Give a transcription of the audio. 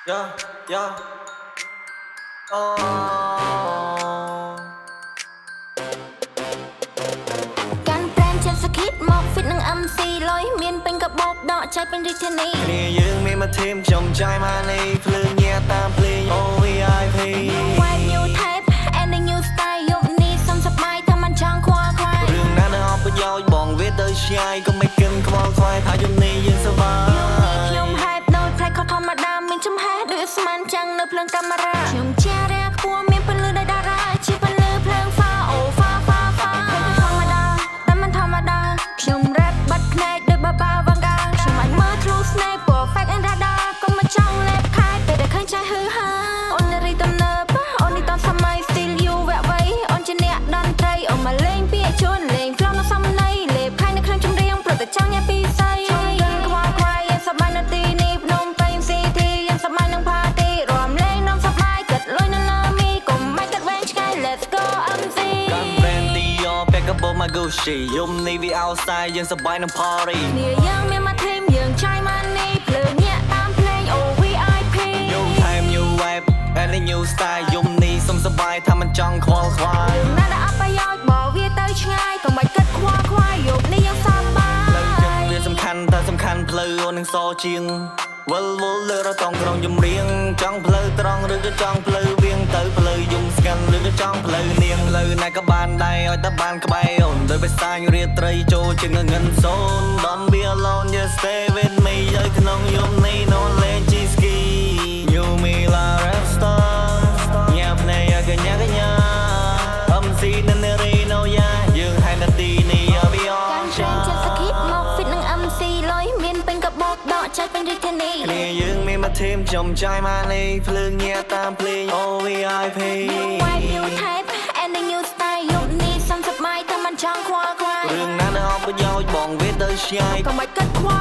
Yeah, yeah. Oh. การแปลงจากสคริปต์មក fit នឹង MC លុយមានពេញកាបូបដកចែកពេញរាជធានីគ្នាយើងមានមកធីមខ្ញុំចាយមកនេះភ្លើងញ៉ាតាមភ្លេង OVIP Wipe new type and the new style យប់នេះសុំសប្បាយថាមិនចង់ខ្វល់ខ្វាយរឿងណានៅអបប្រយោជន៍បងវាទៅឆ្ងាយក៏មិនគិនខ្វល់ខ្វាយថាយប់នេះយើងសប្បាយខ្ញុំ hype នៅផ្លែខុសធម្មតាមានចំហែដូចស្មានចាំងនៅភ្លើងកាមេរ៉ាខ្ញុំជារាខ្ពស់មានពលឺដោយតារាជាពលឺភ្លើងហ្វាអូហ្វាធម្មតាតែមិនធម្មតាខ្ញុំ rap បាត់ភ្នែកដូចបាបាវ៉ាងកាខ្ញុំអាចមើលធ្លុះ snake perfect and radar ក៏មិនចង់លេបខែពេលដែលឃើញចៃហឺហាអូនរីតំណើបអូននេះតសម័យ still you វៈវៃអូនជាអ្នកតន្ត្រីអូនមកលេងពាក្យជួនលេង flow នៅសមន័យលេបខែនៅក្នុងចម្រៀងព្រោះតែចង់ញ៉ាំពីស័យខ្វល់ខ្វាយសប្បាយនៅទីនេះភ្នំពេញ city យ៉ាងសប្បាយនឹង party រំលែងនំសប្បាយគិតលុយនៅលើមីកុំបាច់គិតវែងឆ្ងាយ let's go MC កាន់ brand Dior ពាក់កាបូប my Gucci យប់នេះវា outside យើងសប្បាយនឹង party គ្នាយើងមានមក team យើងចាយមកនេះភ្លើងញាក់តាមភ្លេង OVIP New time new vibe and the new style យប់នេះសុំសប្បាយថាមិនចង់ខ្វល់ខ្វាយណាដែលអត់ប្រយោជន៍បើវាទៅឆ្ងាយកុំបាច់គិតខ្វល់ខ្វាយយប់នេះយើងសប្បាយផ្លូវចិត្តវាសំខាន់តែសំខាន់ផ្លូវអូននឹងសជាងវល់លើរតងក្រុងចម្រៀងចង់ផ្លូវត្រង់ឬក៏ចង់ផ្លូវវៀងទៅផ្លូវយំស្កាន់ឬក៏ចង់ផ្លូវនាងផ្លូវណាក៏បានដែរឲ្យតែបានក្បែរអូនដោយបេសាញរាត្រីចូលជាងងិនសូន Don't be alone just stay with me ឲ្យក្នុងយំនេះ no let you ski you me la rap star ញ៉ាំភ្នែកកញ្ញាកញ្ញា MC នៅនារី no យ៉ាយើងហើយនាទីនេះឲ្យវាអងចាការ skip មក fit នឹង MC លុយមានពេញកាបូបដកចែកពេញរាជធានីគ្នាយើងមានមកធីមខ្ញុំចាយមកនេះភ្លើងញ៉ាតាមភ្លេង OVIP Wipe new type and the new style យប់នេះសុំសប្បាយតែមិនចង់ខ្វល់ខ្វាយរឿងណានៅអបប្រយោជន៍បងវាទៅឆ្ងាយកុំបាច់គិតខ្វល់